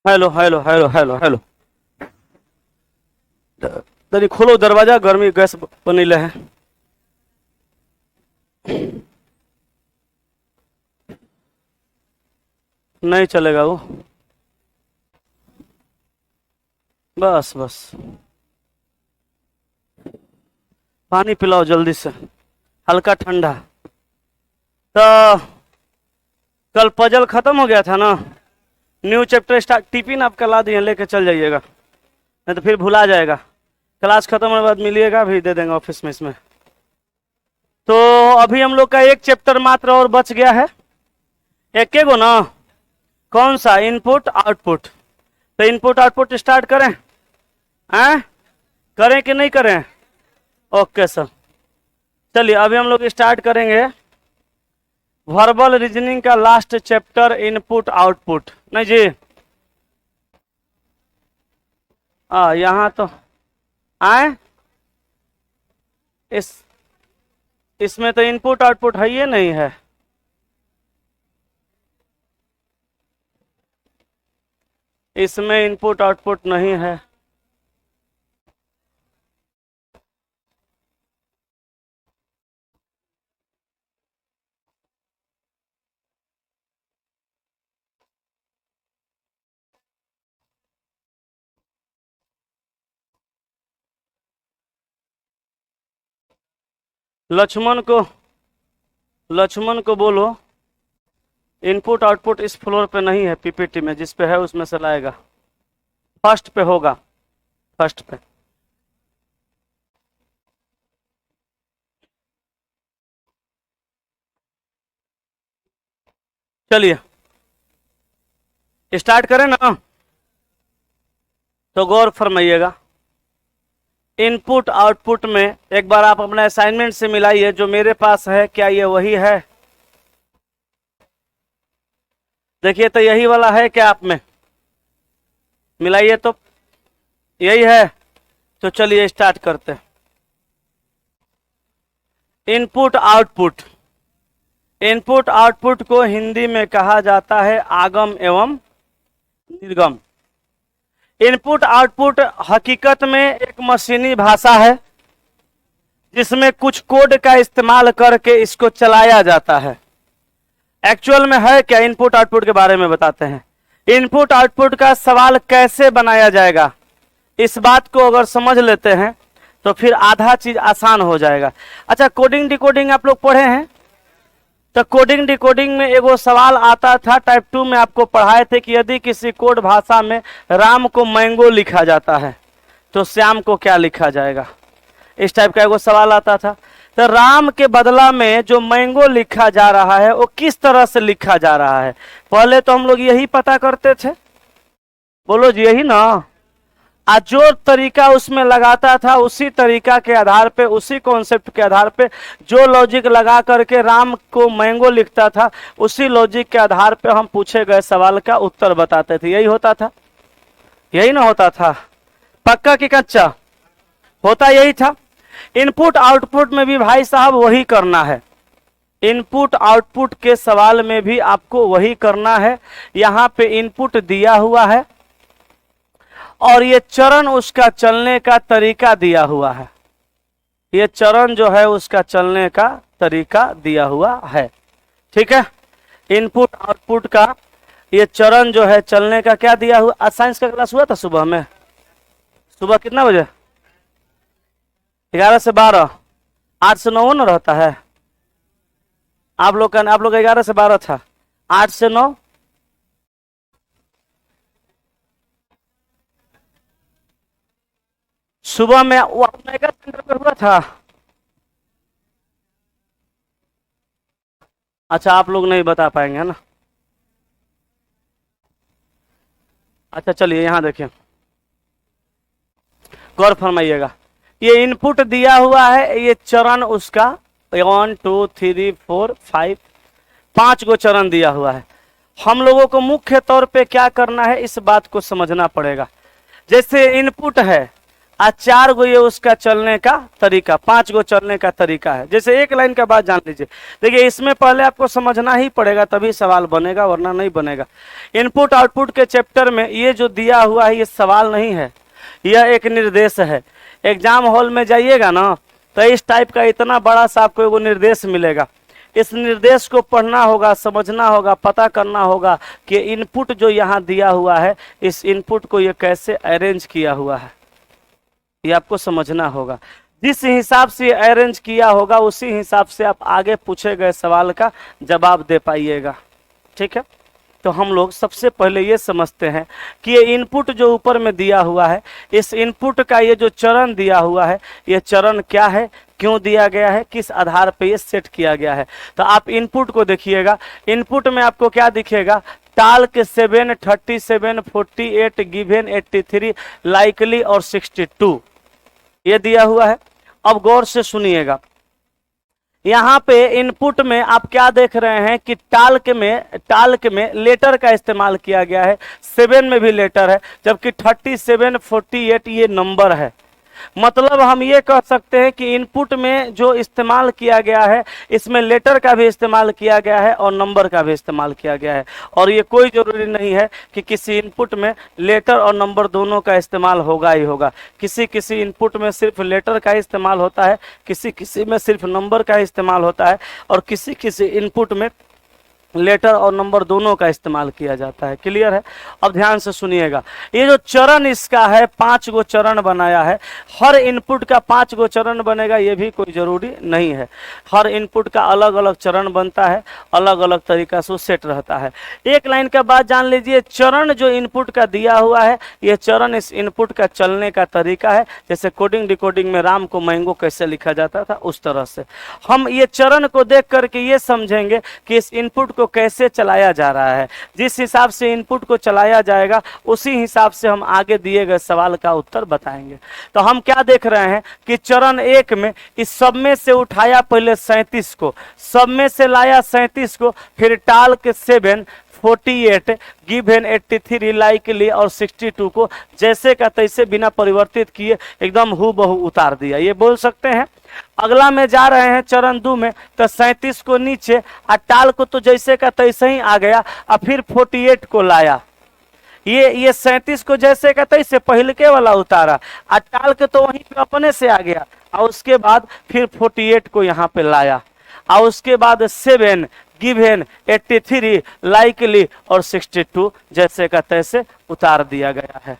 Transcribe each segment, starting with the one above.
Hello hello hello hello hello. तनी खोलो दरवाजा, गर्मी गैस बनीले है। नहीं चलेगा वो। बस बस पानी पिलाओ जल्दी से, हल्का ठंडा। तो कल पजल खत्म हो गया था ना, न्यू चैप्टर स्टार्ट। टिफिन आपका ला दिए, लेके चल जाइएगा, नहीं तो फिर भुला जाएगा। क्लास खत्म होने के बाद मिलिएगा, भी दे देंगे ऑफिस में इसमें। तो अभी हम लोग का एक चैप्टर मात्र और बच गया है, एक के गो ना। कौन सा? Input output. तो इनपुट आउटपुट स्टार्ट करें? हैं? करें कि नहीं करें? ओके सर, चलिए अभी हम लोग स्टार्ट करेंगे वर्बल रीजनिंग का लास्ट चैप्टर, इनपुट आउटपुट। नहीं जी, यहाँ तो आए, इसमें तो इनपुट आउटपुट है ही नहीं है। इसमें इनपुट आउटपुट नहीं है। लक्ष्मण को बोलो इनपुट आउटपुट इस फ्लोर पे नहीं है, पीपीटी में जिस पे है उसमें से लाएगा। फर्स्ट पे होगा, फर्स्ट पे। चलिए स्टार्ट करें ना, तो गौर फरमाइएगा। इनपुट आउटपुट में एक बार आप अपना असाइनमेंट से मिलाइए, जो मेरे पास है क्या ये वही है? देखिए तो यही वाला है क्या आप में? मिलाइए तो यही है। तो चलिए स्टार्ट करते हैं। इनपुट आउटपुट, इनपुट आउटपुट को हिंदी में कहा जाता है आगम एवं निर्गम। इनपुट आउटपुट हकीकत में एक मशीनी भाषा है, जिसमें कुछ कोड का इस्तेमाल करके इसको चलाया जाता है। एक्चुअल में है क्या? इनपुट आउटपुट के बारे में बताते हैं। इनपुट आउटपुट का सवाल कैसे बनाया जाएगा, इस बात को अगर समझ लेते हैं तो फिर आधा चीज आसान हो जाएगा। अच्छा, कोडिंग डिकोडिंग आप लोग पढ़े हैं? तो कोडिंग डिकोडिंग में एगो सवाल आता था, टाइप 2 में आपको पढ़ाए थे कि यदि किसी कोड भाषा में राम को मैंगो लिखा जाता है तो श्याम को क्या लिखा जाएगा। इस टाइप का एगो सवाल आता था। तो राम के बदला में जो मैंगो लिखा जा रहा है वो किस तरह से लिखा जा रहा है, पहले तो हम लोग यही पता करते थे। बोलो जी, यही ना। आज जो तरीका उसमें लगाता था, उसी तरीका के आधार पे, उसी कॉन्सेप्ट के आधार पे जो लॉजिक लगा करके राम को मैंगो लिखता था, उसी लॉजिक के आधार पे हम पूछे गए सवाल का उत्तर बताते थे। यही होता था, यही ना होता था? पक्का कि कच्चा? होता यही था। इनपुट आउटपुट में भी भाई साहब वही करना है। इनपुट आउटपुट के सवाल में भी आपको वही करना है। यहाँ पे इनपुट दिया हुआ है और ये चरण उसका चलने का तरीका दिया हुआ है। ये चरण जो है उसका चलने का तरीका दिया हुआ है। ठीक है, इनपुट आउटपुट का ये चरण जो है चलने का क्या दिया हुआ। आज साइंस का क्लास हुआ था सुबह में? सुबह कितना बजे? 11 से 12, 8 से 9 ना रहता है आप लोग का 11 से 12 था, 8 से 9। सुबह में वो मेगा सेंटर पे हुआ था। अच्छा, आप लोग नहीं बता पाएंगे ना। अच्छा चलिए यहाँ देखिए, गौर फरमाइएगा। ये इनपुट दिया हुआ है, ये चरण उसका 1 2 3 4 5, 5 गो चरण दिया हुआ है। हम लोगों को मुख्य तौर पे क्या करना है, इस बात को समझना पड़ेगा। जैसे इनपुट है और 4 गो ये उसका चलने का तरीका, 5 गो चलने का तरीका है। जैसे एक लाइन का बात जान लीजिए, देखिए इसमें पहले आपको समझना ही पड़ेगा तभी सवाल बनेगा, वरना नहीं बनेगा। इनपुट आउटपुट के चैप्टर में ये जो दिया हुआ है ये सवाल नहीं है, यह एक निर्देश है। एग्जाम हॉल में जाइएगा ना तो इस टाइप का इतना बड़ा सा आपको एगो निर्देश मिलेगा। इस निर्देश को पढ़ना होगा, समझना होगा, पता करना होगा कि इनपुट जो यहाँ दिया हुआ है इस इनपुट को ये कैसे अरेंज किया हुआ है, ये आपको समझना होगा। जिस हिसाब से अरेंज किया होगा उसी हिसाब से आप आगे पूछे गए सवाल का जवाब दे पाइएगा। ठीक है, तो हम लोग सबसे पहले ये समझते हैं कि ये इनपुट जो ऊपर में दिया हुआ है, इस इनपुट का ये जो चरण दिया हुआ है, ये चरण क्या है, क्यों दिया गया है, किस आधार पे ये सेट किया गया है। तो आप इनपुट को देखिएगा, इनपुट में आपको क्या दिखेगा, टाल्क 7, 37, 48, गिवन 83, लाइकली और 62 ये दिया हुआ है। अब गौर से सुनिएगा, यहाँ पे इनपुट में आप क्या देख रहे हैं कि टाल्क में लेटर का इस्तेमाल किया गया है, 7 में भी लेटर है, जबकि 37, 48 ये नंबर है। मतलब हम ये कह सकते हैं कि इनपुट में जो इस्तेमाल किया गया है इसमें लेटर का भी इस्तेमाल किया गया है और नंबर का भी इस्तेमाल किया गया है। और ये कोई जरूरी नहीं है कि किसी इनपुट में लेटर और नंबर दोनों का इस्तेमाल होगा ही होगा। किसी किसी इनपुट में सिर्फ लेटर का इस्तेमाल होता है, किसी किसी में सिर्फ नंबर का इस्तेमाल होता है, और किसी किसी इनपुट में लेटर और नंबर दोनों का इस्तेमाल किया जाता है। क्लियर है? अब ध्यान से सुनिएगा, ये जो चरण इसका है 5 गो चरण बनाया है। हर इनपुट का 5 गो चरण बनेगा ये भी कोई जरूरी नहीं है। हर इनपुट का अलग अलग चरण बनता है, अलग अलग तरीका से सेट रहता है। एक लाइन का बात जान लीजिए, चरण जो इनपुट का दिया हुआ है ये चरण इस इनपुट का चलने का तरीका है। जैसे कोडिंग डिकोडिंग में राम को मैंगो कैसे लिखा जाता था उस तरह से हम ये चरण को देख करके ये समझेंगे कि इस इनपुट को कैसे चलाया जा रहा है। जिस हिसाब से इनपुट को चलाया जाएगा उसी हिसाब से हम आगे दिए गए सवाल का उत्तर बताएंगे। तो हम क्या देख रहे हैं कि चरण 1 में इस सब में से उठाया पहले 37 को, सब में से लाया 37 को, फिर टाल के 7, 48, गिवन 83, लाइकली और 62 को जैसे का तैसे बिना परिवर्तित किए एकदम हूबहू उतार दिया, ये बोल सकते हैं। अगला में जा रहे हैं चरण 2 में, तो 37 को नीचे और टाल को तो जैसे का तैसे ही आ गया, और फिर 48 को लाया। ये 37 को जैसे का तैसे पहले के वाला उतारा, और टाल के तो वहीं पे अपने से आ गया, और उसके बाद फिर 48 को यहाँ पे लाया, और उसके बाद 7, गिवन 83, लाइकली और 62 जैसे का तैसे उतार दिया गया है।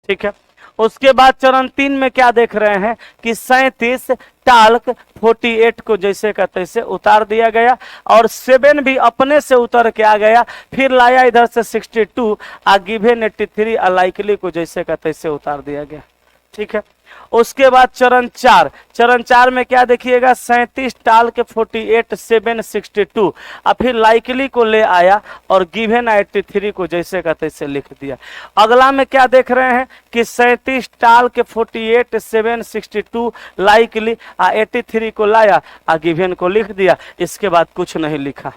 ठीक है, उसके बाद चरण 3 में क्या देख रहे हैं कि 37 टाल्क 48 को जैसे का तैसे उतार दिया गया, और 7 भी अपने से उतर के आ गया, फिर लाया इधर से 62, और गिवन 83 और लाइकली को जैसे का तैसे उतार दिया गया। ठीक है, उसके बाद चरण 4 में क्या देखिएगा, 37 टाल के 48, 7, 62, और फिर लाइकली को ले आया और गिवन 83 को जैसे का तैसे लिख दिया। अगला में क्या देख रहे हैं कि 37 टाल के 48, 7, 62, लाइकली और 83 को लाया और गिवन को लिख दिया। इसके बाद कुछ नहीं लिखा।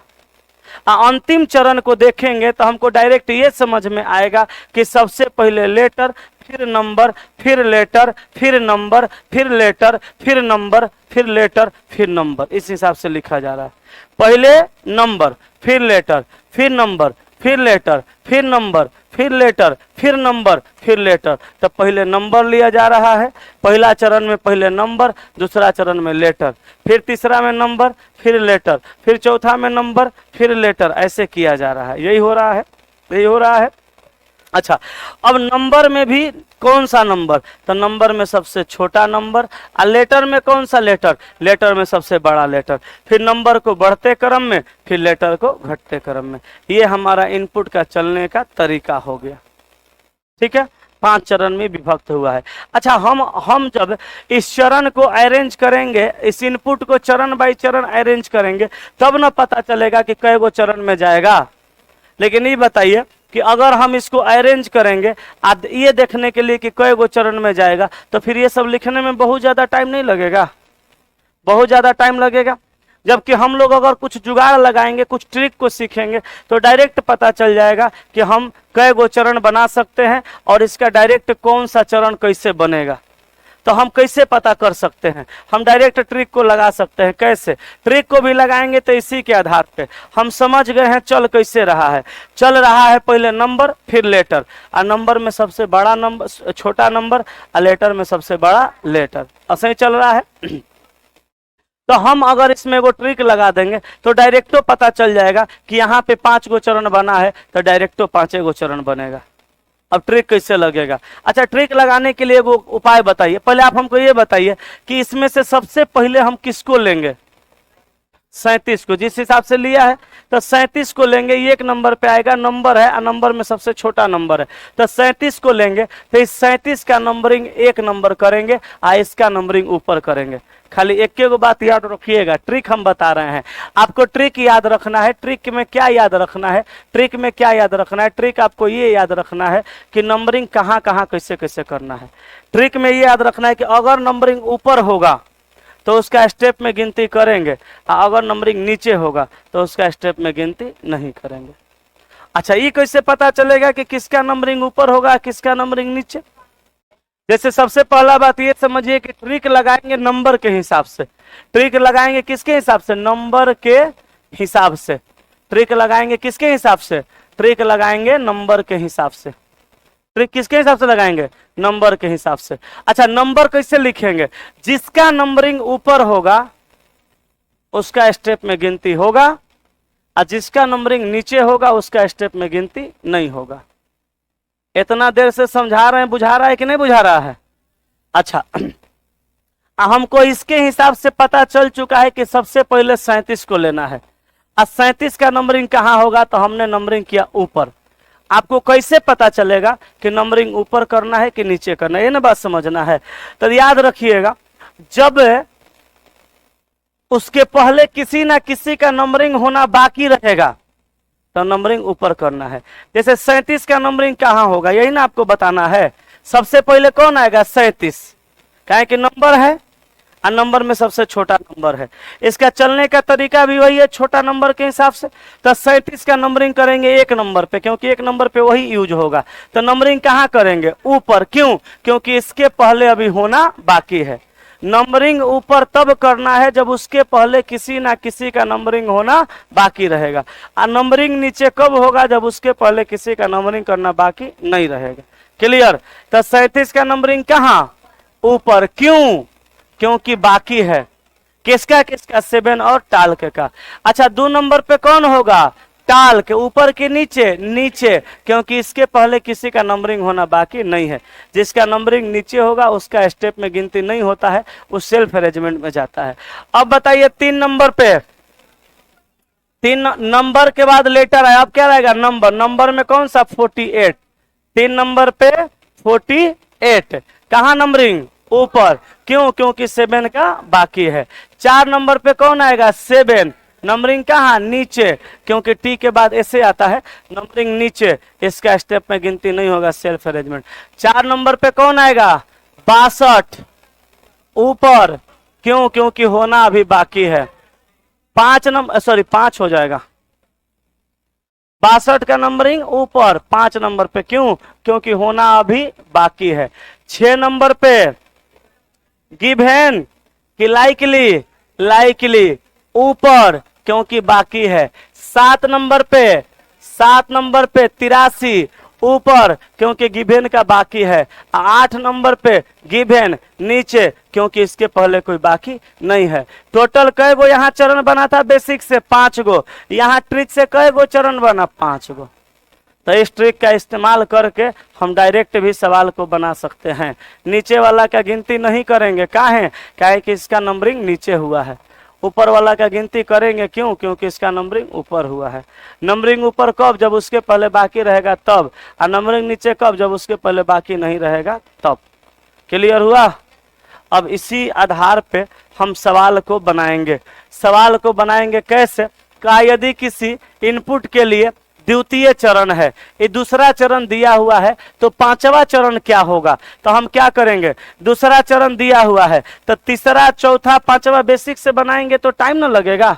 अंतिम चरण को देखेंगे तो हमको डायरेक्ट ये समझ में आएगा कि सबसे पहले लेटर, फिर नंबर, फिर लेटर, फिर नंबर, फिर लेटर, फिर नंबर, फिर लेटर, फिर नंबर, इस हिसाब से लिखा जा रहा है। पहले नंबर, फिर लेटर, फिर नंबर, फिर लेटर, फिर नंबर, फिर लेटर, फिर नंबर, फिर लेटर। तो पहले नंबर लिया जा रहा है, पहला चरण में पहले नंबर, दूसरा चरण में लेटर, फिर तीसरा में नंबर, फिर लेटर, फिर चौथा में नंबर, फिर लेटर, ऐसे किया जा रहा है। यही हो रहा है, यही हो रहा है। अच्छा, अब नंबर में भी कौन सा नंबर, तो नंबर में सबसे छोटा नंबर, और लेटर में कौन सा लेटर, लेटर में सबसे बड़ा लेटर, फिर नंबर को बढ़ते क्रम में, फिर लेटर को घटते क्रम में। ये हमारा इनपुट का चलने का तरीका हो गया। ठीक है, 5 चरण में विभक्त हुआ है। अच्छा, हम जब इस चरण को अरेंज करेंगे, इस इनपुट को चरण बाई चरण अरेंज करेंगे, तब ना पता चलेगा कि कै गो चरण में जाएगा। लेकिन ये बताइए कि अगर हम इसको अरेंज करेंगे ये देखने के लिए कि कई गो चरण में जाएगा, तो फिर ये सब लिखने में बहुत ज़्यादा टाइम नहीं लगेगा, बहुत ज़्यादा टाइम लगेगा। जबकि हम लोग अगर कुछ जुगाड़ लगाएंगे, कुछ ट्रिक को सीखेंगे, तो डायरेक्ट पता चल जाएगा कि हम कई गो चरण बना सकते हैं और इसका डायरेक्ट कौन सा चरण कैसे बनेगा। तो हम कैसे पता कर सकते हैं? हम डायरेक्ट ट्रिक को लगा सकते हैं। कैसे? ट्रिक को भी लगाएंगे तो इसी के आधार पे हम समझ गए हैं चल कैसे रहा है। चल रहा है पहले नंबर फिर लेटर, और नंबर में सबसे बड़ा नंबर छोटा नंबर, और लेटर में सबसे बड़ा लेटर, ऐसे ही चल रहा है। तो हम अगर इसमें एगो ट्रिक लगा देंगे तो डायरेक्टो पता चल जाएगा कि यहाँ पे 5 गो चरण बना है, तो डायरेक्टो 5 गो चरण बनेगा। अब ट्रिक कैसे लगेगा? अच्छा, ट्रिक लगाने के लिए वो उपाय बताइए। पहले आप हमको ये बताइए कि इसमें से सबसे पहले हम किसको लेंगे? 37 को। जिस हिसाब से लिया है तो 37 को लेंगे। ये एक नंबर पे आएगा, नंबर है और नंबर में सबसे छोटा नंबर है, तो 37 को लेंगे। तो इस 37 का नंबरिंग 1 नंबर करेंगे और इसका नंबरिंग ऊपर करेंगे। खाली एक के बात याद रखिएगा, ट्रिक हम बता रहे हैं आपको। ट्रिक याद रखना है। ट्रिक में क्या याद रखना है? ट्रिक में क्या याद रखना है? ट्रिक आपको ये याद रखना है कि नंबरिंग कहाँ कहाँ कैसे कैसे करना है। ट्रिक में ये याद रखना है कि अगर नंबरिंग ऊपर होगा तो उसका स्टेप में गिनती करेंगे, और अगर नंबरिंग नीचे होगा तो उसका स्टेप में गिनती नहीं करेंगे। अच्छा, ये कैसे पता चलेगा कि किसका नंबरिंग ऊपर होगा किसका नंबरिंग नीचे? जैसे सबसे पहला बात ये समझिए कि ट्रिक लगाएंगे नंबर के हिसाब से। ट्रिक लगाएंगे किसके हिसाब से? नंबर के हिसाब से। ट्रिक लगाएंगे किसके हिसाब से? ट्रिक लगाएंगे नंबर के हिसाब से। ट्रिक किसके हिसाब से लगाएंगे? नंबर के हिसाब से। अच्छा, नंबर कैसे लिखेंगे? जिसका नंबरिंग ऊपर होगा उसका स्टेप में गिनती होगा, और जिसका नंबरिंग नीचे होगा उसका स्टेप में गिनती नहीं होगा। इतना देर से समझा रहे हैं, बुझा रहा है कि नहीं बुझा रहा है? अच्छा, हमको इसके हिसाब से पता चल चुका है कि सबसे पहले 37 को लेना है, और 37 का नंबरिंग कहाँ होगा? तो हमने नंबरिंग किया ऊपर। आपको कैसे पता चलेगा कि नंबरिंग ऊपर करना है कि नीचे करना है? ये ना बात समझना है। तो याद रखिएगा, जब उसके पहले किसी ना किसी का नंबरिंग होना बाकी रहेगा तो नंबरिंग ऊपर करना है। जैसे 37 का नंबरिंग कहाँ होगा, यही ना आपको बताना है। सबसे पहले कौन आएगा? 37, काहे कि नंबर है और नंबर में सबसे छोटा नंबर है। इसका चलने का तरीका भी वही है, छोटा नंबर के हिसाब से। तो 37 का नंबरिंग करेंगे 1 नंबर पे, क्योंकि 1 नंबर पे वही यूज होगा। तो नंबरिंग कहाँ करेंगे? ऊपर। क्यों? क्योंकि इसके पहले अभी होना बाकी है। नंबरिंग ऊपर तब करना है जब उसके पहले किसी ना किसी का नंबरिंग होना बाकी रहेगा, और नंबरिंग नीचे कब होगा? जब उसके पहले किसी का नंबरिंग करना बाकी नहीं रहेगा। क्लियर? तो 37 का नंबरिंग कहाँ? ऊपर। क्यों? क्योंकि बाकी है। किसका किसका? 7 और टाल के का। अच्छा, 2 नंबर पे कौन होगा? टाल के। ऊपर के नीचे? नीचे, क्योंकि इसके पहले किसी का नंबरिंग होना बाकी नहीं है। जिसका नंबरिंग नीचे होगा उसका स्टेप में गिनती नहीं होता है, उस सेल्फ अरेंजमेंट में जाता है। अब बताइए 3 नंबर पे, 3 नंबर के बाद लेटर है, अब क्या रहेगा? नंबर। नंबर में कौन सा? 48। 3 नंबर पे 48, कहाँ नंबरिंग? ऊपर। क्यों? क्योंकि 7 का बाकी है। 4 नंबर पे कौन आएगा? 7, नंबरिंग कहाँ? नीचे, क्योंकि टी के बाद ऐसे आता है, नंबरिंग नीचे, इसका स्टेप में गिनती नहीं होगा, सेल्फ अरेंजमेंट। 4 नंबर पे कौन आएगा? 62, ऊपर। क्यों? क्योंकि होना अभी बाकी है। 5 हो जाएगा। 62 का नंबरिंग ऊपर, 5 नंबर पे। क्यों? क्योंकि होना अभी बाकी है। 6 नंबर पे गिवन कि लाइकली? लाइकली, ऊपर, क्योंकि बाकी है। 7 नंबर पे 83, ऊपर, क्योंकि गिवन का बाकी है। 8 नंबर पे गिवन, नीचे, क्योंकि इसके पहले कोई बाकी नहीं है। टोटल कै गो यहाँ चरण बना था? बेसिक से 5 गो। यहाँ ट्रिक से कै गो चरण बना? 5 गो। तो इस ट्रिक का इस्तेमाल करके हम डायरेक्ट भी सवाल को बना सकते हैं। नीचे वाला का गिनती नहीं करेंगे, काहे कि इसका नंबरिंग नीचे हुआ है। ऊपर वाला का गिनती करेंगे। क्यों? क्योंकि इसका नंबरिंग ऊपर हुआ है। नंबरिंग ऊपर कब? जब उसके पहले बाकी रहेगा तब। और नंबरिंग नीचे कब? जब उसके पहले बाकी नहीं रहेगा तब। क्लियर हुआ? अब इसी आधार पे हम सवाल को बनाएंगे। सवाल को बनाएंगे कैसे? का यदि किसी इनपुट के लिए द्वितीय चरण है, ये दूसरा चरण दिया हुआ है, तो 5वां चरण क्या होगा? तो हम क्या करेंगे? दूसरा चरण दिया हुआ है तो तीसरा, चौथा, 5वां बेसिक से बनाएंगे तो टाइम ना लगेगा।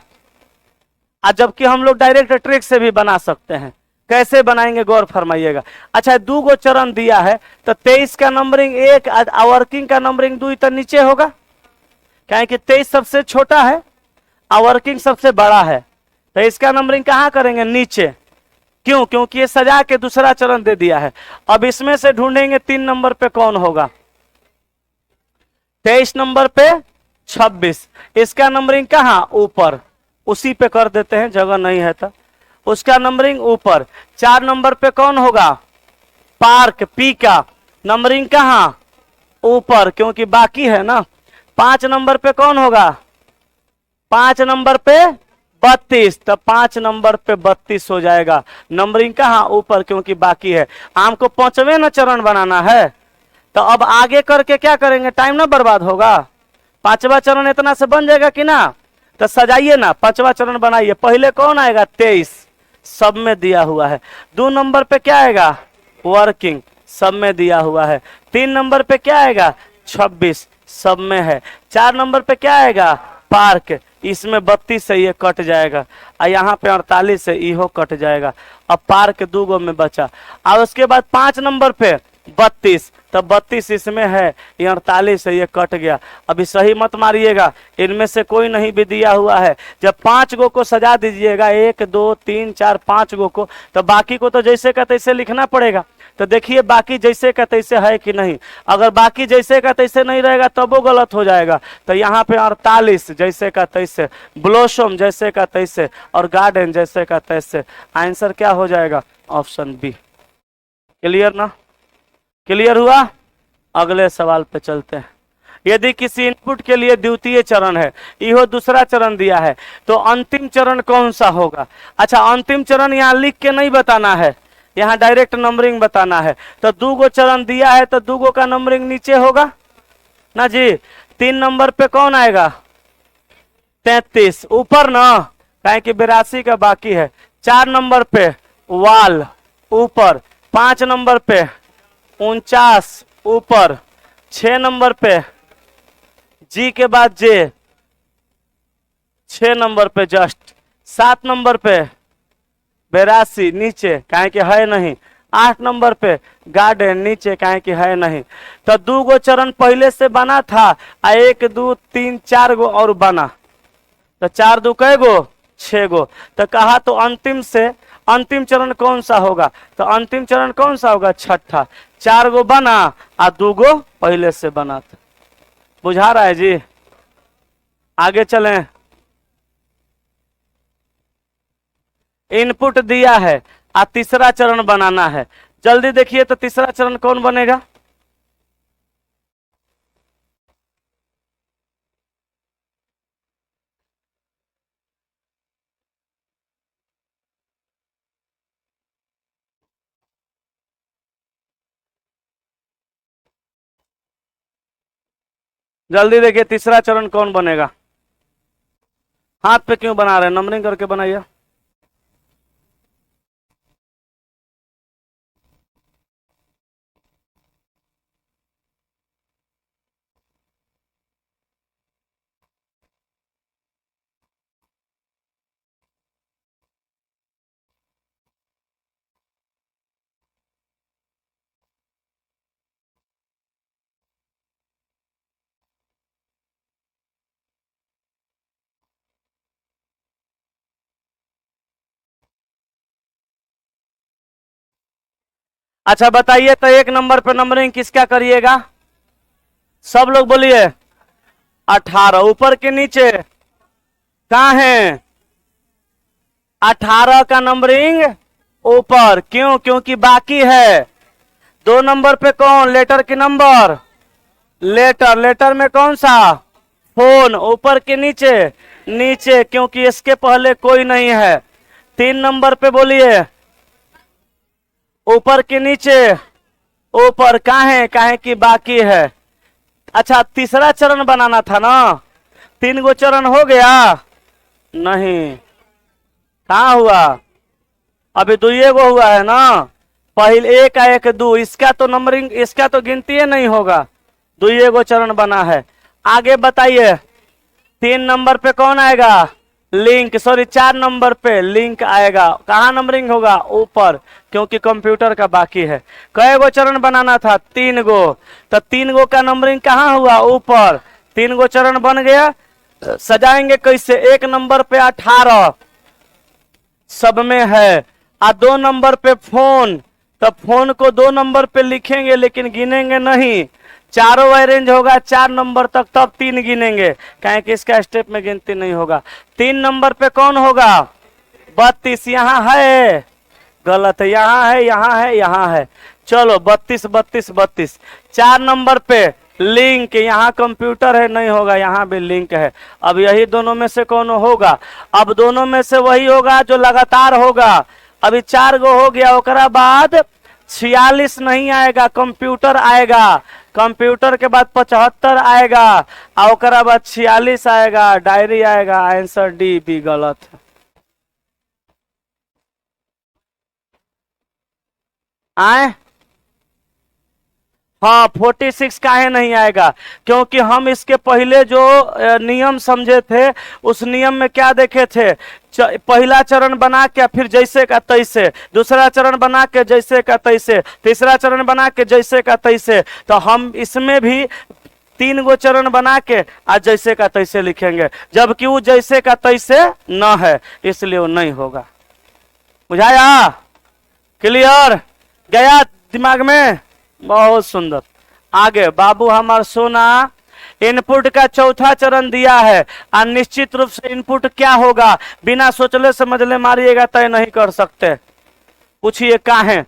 जबकि हम लोग डायरेक्ट ट्रिक से भी बना सकते हैं। कैसे बनाएंगे गौर फरमाइएगा। अच्छा 2 गो चरण दिया है तो 23 का नंबरिंग 1, वर्किंग का नंबरिंग 2 तो नीचे होगा, क्या कि 23 सबसे छोटा है और वर्किंग सबसे बड़ा है, तो इसका नंबरिंग कहाँ करेंगे, नीचे। क्यों, क्योंकि ये सजा के दूसरा चरण दे दिया है। अब इसमें से ढूंढेंगे 3 नंबर पे कौन होगा, 23 नंबर पे 26, इसका नंबरिंग कहाँ, ऊपर, उसी पे कर देते हैं, जगह नहीं है तो उसका नंबरिंग ऊपर। 4 नंबर पे कौन होगा, पार्क, पी का नंबरिंग कहाँ, ऊपर, क्योंकि बाकी है ना। 5 नंबर पे कौन होगा, 5 नंबर पे 32, तो 5 नंबर पे 32 हो जाएगा, नंबरिंग कहाँ, ऊपर, क्योंकि बाकी है। हमको 5वें न चरण बनाना है, तो अब आगे करके क्या करेंगे, टाइम ना बर्बाद होगा। 5वां चरण इतना से बन जाएगा कि ना, तो सजाइए ना, 5वां चरण बनाइए। पहले कौन आएगा, 23, सब में दिया हुआ है। 2 नंबर पे क्या आएगा, वर्किंग, सब में दिया हुआ है। 3 नंबर पे क्या आएगा, 26, सब में है। 4 नंबर पे क्या आएगा, पार्क, इसमें 32 से ये कट जाएगा, और यहाँ पे 48 से इहो कट जाएगा। अब पार्क 2 गो में बचा। और उसके बाद 5 नंबर पे 32, तो 32 इसमें है, ये 48 से ये कट गया। अभी सही मत मारिएगा, इनमें से कोई नहीं भी दिया हुआ है। जब 5 गो को सजा दीजिएगा, 1 2 3 4 5 गो को, तो बाकी को तो जैसे का तैसे लिखना पड़ेगा। तो देखिए बाकी जैसे का तैसे है कि नहीं, अगर बाकी जैसे का तैसे नहीं रहेगा तब वो गलत हो जाएगा। तो यहाँ पे 48 जैसे का तैसे, ब्लॉसम जैसे का तैसे, और गार्डन जैसे का तैसे। आंसर क्या हो जाएगा, ऑप्शन बी। क्लियर ना, क्लियर हुआ। अगले सवाल पे चलते हैं। यदि किसी इनपुट के लिए द्वितीय चरण है, यह दूसरा चरण दिया है, तो अंतिम चरण कौन सा होगा। अच्छा अंतिम चरण यहाँ लिख के नहीं बताना है, यहाँ डायरेक्ट नंबरिंग बताना है। तो 2 गो चरण दिया है तो 2 गो का नंबरिंग नीचे होगा ना जी। 3 नंबर पे कौन आएगा, 33, ऊपर ना, काहे कि 82 का बाकी है। 4 नंबर पे वाल, ऊपर। 5 नंबर पे 49, ऊपर। 6 नंबर पे जी के बाद जे, 6 नंबर पे जस्ट। 7 नंबर पे 82, नीचे, काहे कि है नहीं। 8 नंबर पे गार्डन, नीचे, काहे कि है नहीं। तो 2 गो चरण पहले से बना था, 1 2 3 4 गो और बना, तो 4 2 कै गो, 6 गो। तो कहा तो अंतिम से अंतिम चरण कौन सा होगा, तो अंतिम चरण कौन सा होगा, छठा। 4 गो बना और 2 गो पहले से बना था। बुझा रहा है जी। आगे चलें। इनपुट दिया है और तीसरा चरण बनाना है, जल्दी देखिए तो तीसरा चरण कौन बनेगा। जल्दी देखिए तीसरा चरण कौन बनेगा। हाथ पे क्यों बना रहे हैं, नंबरिंग करके बनाइए। अच्छा बताइए तो 1 नंबर पे नंबरिंग किसका करिएगा, सब लोग बोलिए। 18, ऊपर के नीचे कहाँ है, 18 का नंबरिंग ऊपर, क्यों, क्योंकि बाकी है। 2 नंबर पे कौन, लेटर की नंबर, लेटर, लेटर में कौन सा, फोन, ऊपर के नीचे, नीचे, क्योंकि इसके पहले कोई नहीं है। 3 नंबर पे बोलिए, ऊपर के नीचे, ऊपर, काहे कि बाकी है। अच्छा तीसरा चरण बनाना था ना, 3 गो चरण हो गया नहीं, कहाँ हुआ, अभी 2 गो हुआ है ना। पहले 1 1 2, इसका तो नंबरिंग, इसका तो गिनती ही नहीं होगा, 2 गो चरण बना है। आगे बताइए 3 नंबर पे कौन आएगा, लिंक, सॉरी 4 नंबर पे लिंक आएगा। कहाँ नंबरिंग होगा? ऊपर, क्योंकि कंप्यूटर का बाकी है। कई गो चरण बनाना था? 3 गो, तो 3 गो का नंबरिंग कहाँ हुआ? ऊपर। 3 गो चरण बन गया। सजाएंगे कैसे? 1 नंबर पे 18 सब में है, 2 नंबर पे फोन, तो फोन को 2 नंबर पे लिखेंगे लेकिन गिनेंगे नहीं, चारों अरेंज होगा 4 नंबर तक, तब 3 गिनेंगे, कहें कि इसका स्टेप में गिनती नहीं होगा। 3 नंबर पे कौन होगा? 32, यहाँ है, गलत है, यहाँ है, यहाँ है, यहाँ है। चलो 32 32 32। 4 नंबर पे लिंक, यहाँ कंप्यूटर है, नहीं होगा, यहाँ भी लिंक है। अब यही दोनों में से कौन होगा? अब दोनों में से वही होगा जो लगातार होगा। अभी 4 गो हो गया, ओकरा बाद 46 नहीं आएगा, कंप्यूटर आएगा। कंप्यूटर के बाद 75 आएगा, और ओकरा बाद 46 आएगा, डायरी आएगा। आंसर डी भी गलत है। आए हाँ 46 काहे नहीं आएगा? क्योंकि हम इसके पहले जो नियम समझे थे, उस नियम में क्या देखे थे? पहला चरण बना के फिर जैसे का तैसे, दूसरा चरण बना के जैसे का तैसे, तीसरा चरण बना के जैसे का तैसे। तो हम इसमें भी 3 गो चरण बना के आज जैसे का तैसे लिखेंगे, जबकि वो जैसे का तैसे न है, इसलिए वो नहीं होगा। बुझाया? क्लियर? गया दिमाग में? बहुत सुंदर। आगे बाबू हमार सोना, इनपुट का चौथा चरण दिया है, और निश्चित रूप से इनपुट क्या होगा बिना सोचले समझले मारिएगा तय नहीं कर सकते। पूछिए का है?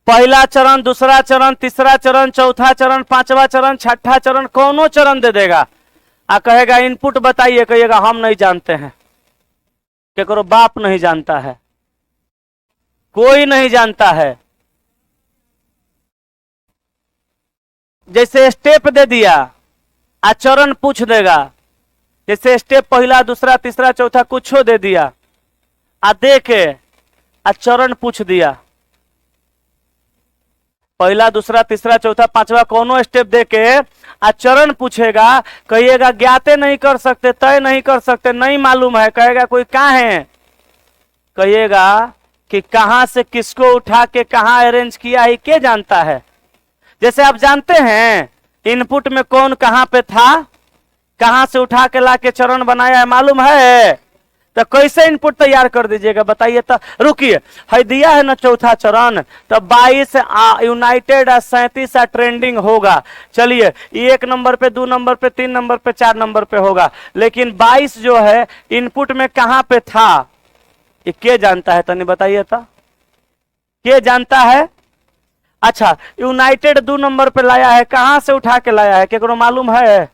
पहला चरण, दूसरा चरण, तीसरा चरण, चौथा चरण, 5वां चरण, 6ठा चरण, कौनो चरण दे देगा, आ कहेगा इनपुट बताइए, कहिएगा हम नहीं जानते हैं। क्या करो? बाप नहीं जानता है, कोई नहीं जानता है। जैसे स्टेप दे दिया, आचरण पूछ देगा। जैसे स्टेप पहला, दूसरा, तीसरा, चौथा कुछो दे दिया, दे के आचरण पूछ दिया। पहला, दूसरा, तीसरा, चौथा, 5वां कोनो स्टेप दे के आचरण पूछेगा, कहिएगा ज्ञाते नहीं कर सकते, तय नहीं कर सकते, नहीं मालूम है। कहेगा कोई कहाँ है? कहिएगा कि कहां से किसको उठा के कहां अरेंज किया है, के जानता है। जैसे आप जानते हैं इनपुट में कौन कहां पे था, कहां से उठा के लाके चरण बनाया है, मालूम है? तो कैसे इनपुट तैयार कर दीजिएगा बताइए तो। रुकिए, है दिया है ना चौथा चरण, तो 22 यूनाइटेड 37 ट्रेंडिंग होगा। चलिए 1 नंबर पे, 2 नंबर पे, 3 नंबर पे, 4 नंबर पे होगा, लेकिन 22 जो है इनपुट में कहां पे था, ये के जानता है? तनी बताइए तो, के जानता है? अच्छा, यूनाइटेड 2 नंबर पे लाया है, कहां से उठा के लाया है, केकरो मालूम है?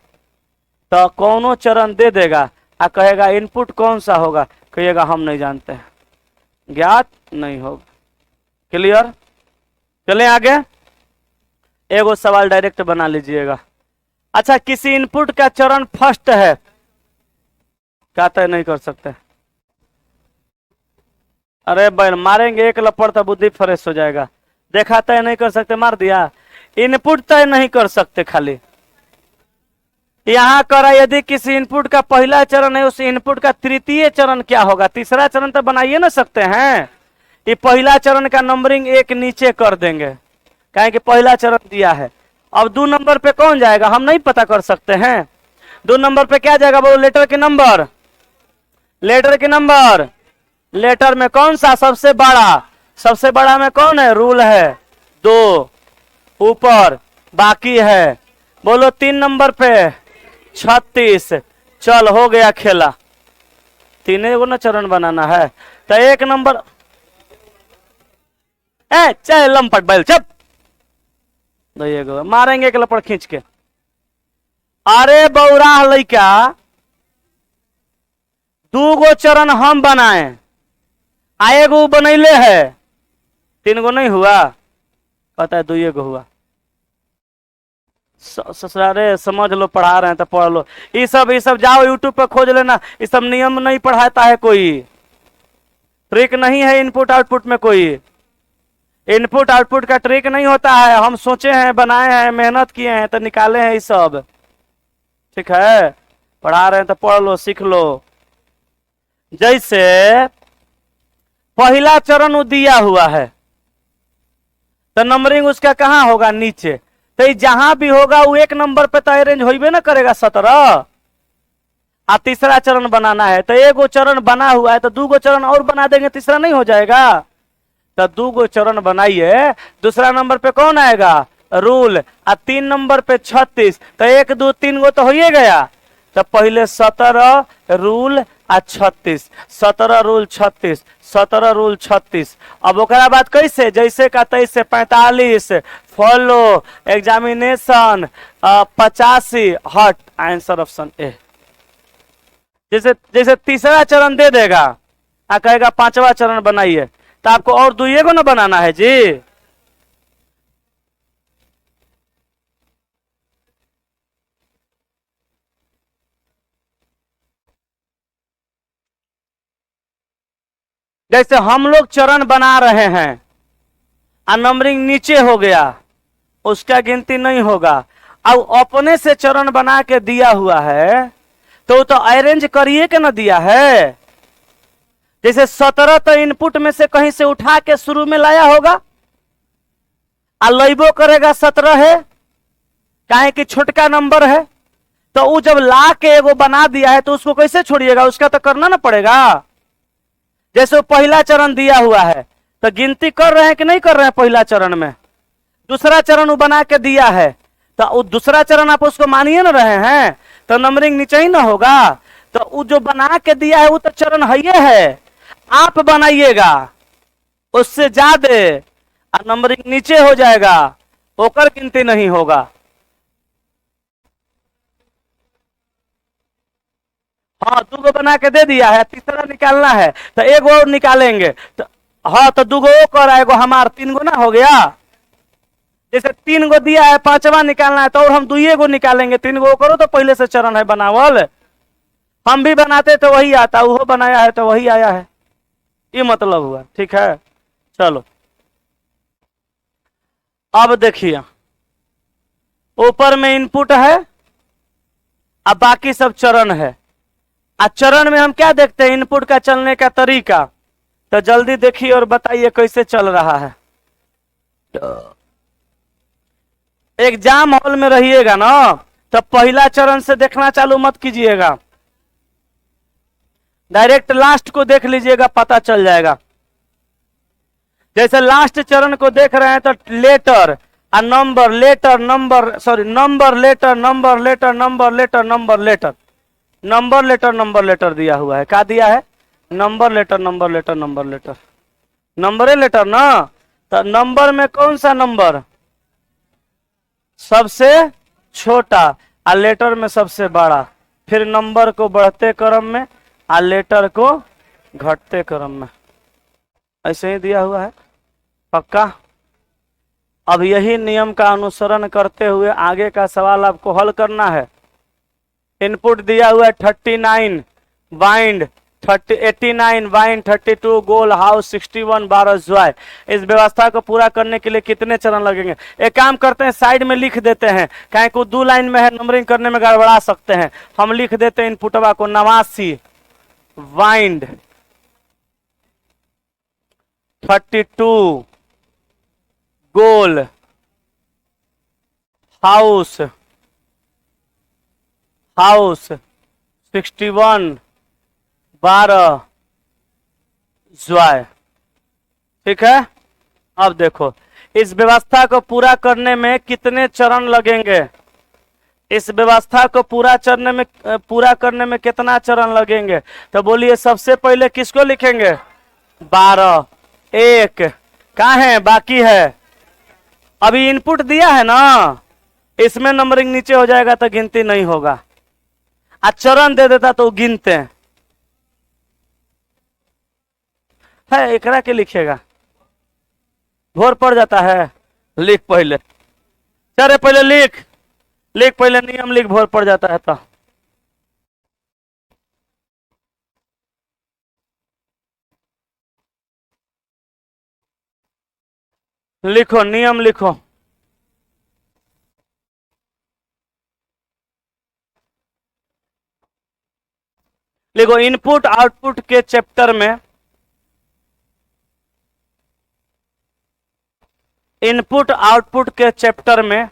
तो कौनो चरण दे देगा, कहेगा इनपुट कौन सा होगा, कहिएगा हम नहीं जानते हैं, ज्ञात नहीं होगा। क्लियर? चलें आगे। एगो सवाल डायरेक्ट बना लीजिएगा। अच्छा, किसी इनपुट का चरण फर्स्ट है, क्या तय नहीं कर सकते? अरे बैल मारेंगे एक लपड़ तो बुद्धि फ्रेश हो जाएगा। देखा तय नहीं कर सकते, मार दिया। इनपुट तय नहीं कर सकते, खाली यहां करा यदि किसी इनपुट का पहला चरण है, उस इनपुट का तृतीय चरण क्या होगा? तीसरा चरण तो बनाइए ना सकते हैं। ये पहला चरण का नंबरिंग 1 नीचे कर देंगे, कहें कि पहला चरण दिया है। अब 2 नंबर पे कौन जाएगा, हम नहीं पता कर सकते हैं। 2 नंबर पे क्या जाएगा? बोलो लेटर के नंबर, लेटर के नंबर। लेटर में कौन सा सबसे बड़ा? सबसे बड़ा में कौन है? रूल है 2 ऊपर, बाकी है। बोलो 3 नंबर पे 36। चल हो गया खेला, 3 गो ना चरण बनाना है, तो 1 नंबर चाहे लंपट बैल चप गो मारेंगे एक लपड़ खींच के। अरे बौरा लइका, 2 गो चरण हम बनाए, एगो बनैले है, 3 गो नहीं हुआ, कहता है 2 गो हुआ। ससुरारे समझ लो, पढ़ा रहे हैं तो पढ़ लो। ये सब जाओ यूट्यूब पे खोज लेना, ये सब नियम नहीं पढ़ाता है कोई, ट्रिक नहीं है इनपुट आउटपुट में, कोई इनपुट आउटपुट का ट्रिक नहीं होता है। हम सोचे हैं, बनाए हैं, मेहनत किए हैं तो निकाले हैं ये सब। ठीक है, पढ़ा रहे हैं तो पढ़ लो, सीख लो। जैसे पहला चरण दिया हुआ है तो नंबरिंग उसका कहां होगा, नीचे। तो जहां भी होगा वो एक नंबर पे तो अरेंज होइबे ना करेगा 17। आ तीसरा चरण बनाना है तो एगो चरण बना हुआ है तो दूगो चरण और बना देंगे, तीसरा नहीं हो जाएगा। तो दूगो चरण बनाइए, दूसरा नंबर पे कौन आएगा, रूल। आ 3 नंबर पे 36, तो 1 2 3 गो तो हो ही गया। तो पहले 17 रूल आ 36, 17 रूल 36, 17 रूल 36। अब ओकरा बाद कैसे, जैसे का तैसे 45 फॉलो एग्जामिनेशन 85 हट, आंसर ऑप्शन ए। जैसे जैसे तीसरा चरण दे देगा आ कहेगा पांचवा चरण बनाइए, तो आपको और दुइये को ना बनाना है जी। जैसे हम लोग चरण बना रहे हैं और नंबरिंग नीचे हो गया, उसका गिनती नहीं होगा। अब अपने से चरण बना के दिया हुआ है तो अरेंज करिए के ना दिया है। जैसे 17 तो इनपुट में से कहीं से उठा के शुरू में लाया होगा और लइबो करेगा 17 है, काहे कि छोटका नंबर है। तो वो जब ला के एगो बना दिया है तो उसको कैसे छोड़िएगा, उसका तो करना ना पड़ेगा। जैसे वो पहला चरण दिया हुआ है तो गिनती कर रहे हैं कि नहीं कर रहे हैं पहला चरण में। दूसरा चरण वो बना के दिया है तो वो दूसरा चरण आप उसको मानिए ना रहे हैं, तो नंबरिंग नीचे ही ना होगा। तो वो जो बना के दिया है वो तो चरण है, आप बनाइएगा उससे ज्यादा और नंबरिंग नीचे हो जाएगा, ओकर गिनती नहीं होगा। हाँ, दूगो बना के दे दिया है, तीसरा निकालना है तो एक और निकालेंगे तो हाँ, तो दूगो कर एगो हमार 3 गो ना हो गया। जैसे 3 गो दिया है, पांचवा निकालना है तो और हम दुइये गो निकालेंगे, 3 गो करो तो पहले से चरण है बनावल। हम भी बनाते तो वही आता, वो बनाया है तो वही आया है, ये मतलब हुआ। ठीक है, चलो अब देखिए, ऊपर में इनपुट है अब बाकी सब चरण है। चरण में हम क्या देखते हैं, इनपुट का चलने का तरीका। तो जल्दी देखिए और बताइए कैसे चल रहा है। एग्जाम हॉल में रहिएगा ना तो पहला चरण से देखना चालू मत कीजिएगा, डायरेक्ट लास्ट को देख लीजिएगा, पता चल जाएगा। जैसे लास्ट चरण को देख रहे हैं तो लेटर और number, letter number, sorry number letter, number letter, number letter, number letter, number letter, number letter दिया हुआ है। क्या दिया है, number letter, number letter, number letter, number letter ना। तो नंबर में कौन सा नंबर सबसे छोटा और लेटर में सबसे बड़ा, फिर नंबर को बढ़ते क्रम में और लेटर को घटते क्रम में, ऐसे ही दिया हुआ है। पक्का। अब यही नियम का अनुसरण करते हुए आगे का सवाल आपको हल करना है। इनपुट दिया हुआ है 39 बाइंड 89 वाइन 32 गोल हाउस 61 12 ज्वाय। इस व्यवस्था को पूरा करने के लिए कितने चरण लगेंगे। एक काम करते हैं, साइड में लिख देते हैं, कहीं को 2 लाइन में है, नंबरिंग करने में गड़बड़ा सकते हैं। हम लिख देते हैं इनपुटवा को 89 वाइंड 32 गोल हाउस 61 12 ज्वाय। ठीक है। अब देखो इस व्यवस्था को पूरा करने में कितने चरण लगेंगे, इस व्यवस्था को पूरा करने में कितना चरण लगेंगे। तो बोलिए सबसे पहले किसको लिखेंगे, 12 1 कहाँ है, बाकी है। अभी इनपुट दिया है ना, इसमें नंबरिंग नीचे हो जाएगा तो गिनती नहीं होगा। चरण दे देता तो गिनते हैं है, एकरा के लिखेगा, भोर पड़ जाता है। लिख पहले, चले पहले लिख पहले नियम लिख, भोर पड़ जाता है तो। लिखो नियम लिखो। देखो इनपुट आउटपुट के चैप्टर में, इनपुट आउटपुट के चैप्टर में,